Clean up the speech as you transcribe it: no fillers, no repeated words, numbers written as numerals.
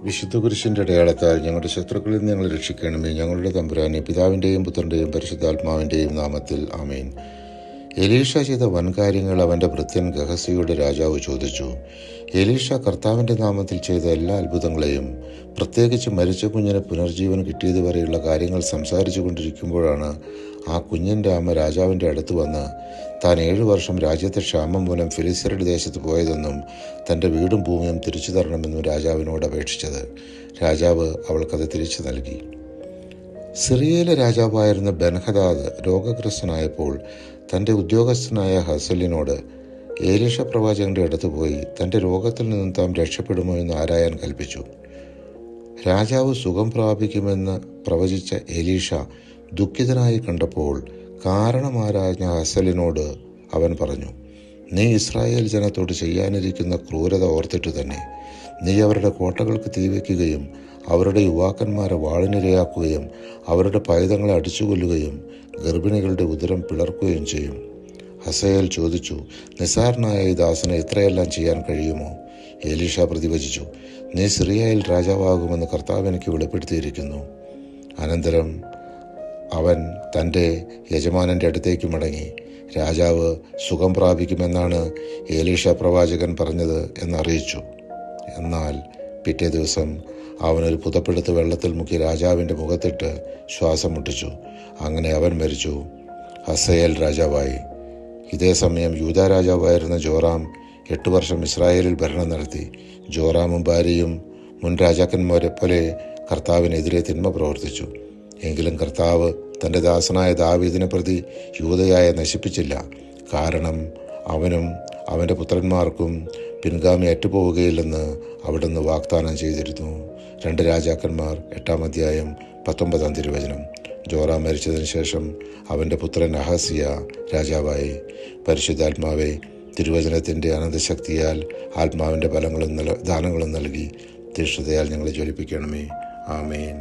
വിശുദ്ധ കുരിശിൻ്റെ അടയാളത്താൽ ഞങ്ങളുടെ ശത്രുക്കളിൽ നിന്ന് ഞങ്ങളെ രക്ഷിക്കണമേ. ഞങ്ങളുടെ തമ്പുരാനെ, പിതാവിൻ്റെയും പുത്രൻ്റെയും പരിശുദ്ധാത്മാവിൻ്റെയും നാമത്തിൽ ആമേൻ. എലീഷ ചെയ്ത വൻകാര്യങ്ങൾ അവൻ്റെ ഭൃത്യൻ ഗഹസിയുടെ രാജാവ് ചോദിച്ചു. എലീഷ കർത്താവിൻ്റെ നാമത്തിൽ ചെയ്ത എല്ലാ അത്ഭുതങ്ങളെയും, പ്രത്യേകിച്ച് മരിച്ച കുഞ്ഞിന് പുനർജീവൻ കിട്ടിയതുവരെയുള്ള കാര്യങ്ങൾ സംസാരിച്ചു കൊണ്ടിരിക്കുമ്പോഴാണ് ആ കുഞ്ഞിൻ്റെ അമ്മ രാജാവിൻ്റെ അടുത്ത് വന്ന് താൻ 7 വർഷം രാജ്യത്തെ ക്ഷാമം മൂലം ഫിലിസ്ത്യരുടെ ദേശത്ത് പോയതെന്നും തൻ്റെ വീടും ഭൂമിയും തിരിച്ചു തരണമെന്നും രാജാവിനോട് അപേക്ഷിച്ചത്. രാജാവ് അവൾക്കത് തിരിച്ചു നൽകി. സിറിയയിലെ രാജാവായിരുന്ന ബെൻഹദാദ് രോഗഗ്രസ്തനായപ്പോൾ തൻ്റെ ഉദ്യോഗസ്ഥനായ ഹസലിനോട് എലീഷ പ്രവാചകന്റെ അടുത്ത് പോയി തൻ്റെ രോഗത്തിൽ നിന്നും താൻ രക്ഷപ്പെടുമോ എന്ന് ആരായാൻ കൽപ്പിച്ചു. രാജാവ് സുഖം പ്രാപിക്കുമെന്ന് പ്രവചിച്ച എലീഷ ദുഃഖിതനായി കണ്ടപ്പോൾ കാരണമാരാഞ്ഞ ഹസലിനോട് അവൻ പറഞ്ഞു, നീ ഇസ്രായേൽ ജനത്തോട് ചെയ്യാനിരിക്കുന്ന ക്രൂരത ഓർത്തിട്ടു തന്നെ നീ അവരുടെ കോട്ടകൾക്ക് തീവയ്ക്കുകയും അവരുടെ യുവാക്കന്മാരെ വാളിനിരയാക്കുകയും അവരുടെ പൈതങ്ങളെ അടിച്ചുകൊല്ലുകയും ഗർഭിണികളുടെ ഉദരം പിളർക്കുകയും ചെയ്യും. ഹസയേൽ ചോദിച്ചു, നിസാരനായ ഈ ദാസന് ഇത്രയെല്ലാം ചെയ്യാൻ കഴിയുമോ? എലീഷ പ്രതിവചിച്ചു, നീ സിറിയയിൽ രാജാവാകുമെന്ന് കർത്താവ് എനിക്ക് വെളിപ്പെടുത്തിയിരിക്കുന്നു. അനന്തരം അവൻ തൻ്റെ യജമാനൻ്റെ അടുത്തേക്ക് മടങ്ങി. രാജാവ് സുഖം പ്രാപിക്കുമെന്നാണ് എലീഷ പ്രവാചകൻ പറഞ്ഞത് എന്നറിയിച്ചു. എന്നാൽ പിറ്റേ ദിവസം അവനൊരു പുതപ്പെടുത്ത് വെള്ളത്തിൽ മുക്കി രാജാവിൻ്റെ മുഖത്തിട്ട് ശ്വാസം മുട്ടിച്ചു. അങ്ങനെ അവൻ മരിച്ചു. ഹസയേൽ രാജാവായി. ഇതേ സമയം യൂദാ രാജാവായിരുന്ന ജോറാം 8 വർഷം ഇസ്രായേലിൽ ഭരണം നടത്തി. ജോറാമും ഭാര്യയും മുൻ രാജാക്കന്മാരെ പോലെ കർത്താവിനെതിരെ തിന്മ പ്രവർത്തിച്ചു. എങ്കിലും കർത്താവ് തൻ്റെ ദാസനായ ദാവീദിനെ പ്രതി യൂദയായെ നശിപ്പിച്ചില്ല. കാരണം അവനും അവൻ്റെ പുത്രന്മാർക്കും പിൻഗാമി അറ്റുപോവുകയില്ലെന്ന് അവിടുന്ന് വാഗ്ദാനം ചെയ്തിരുന്നു. 2 രാജാക്കന്മാർ 8-ാം അധ്യായം 19-ാം തിരുവചനം. ജോറാം മരിച്ചതിന് ശേഷം അവൻ്റെ പുത്രൻ അഹസ്യ രാജാവായി. പരിശുദ്ധാത്മാവെ, തിരുവചനത്തിൻ്റെ അനന്തശക്തിയാൽ ആത്മാവിൻ്റെ ഫലങ്ങളും ദാനങ്ങളും നൽകി തീഷ്ണതയാൽ ഞങ്ങളെ ജ്വലിപ്പിക്കണമേ. ആമേൻ.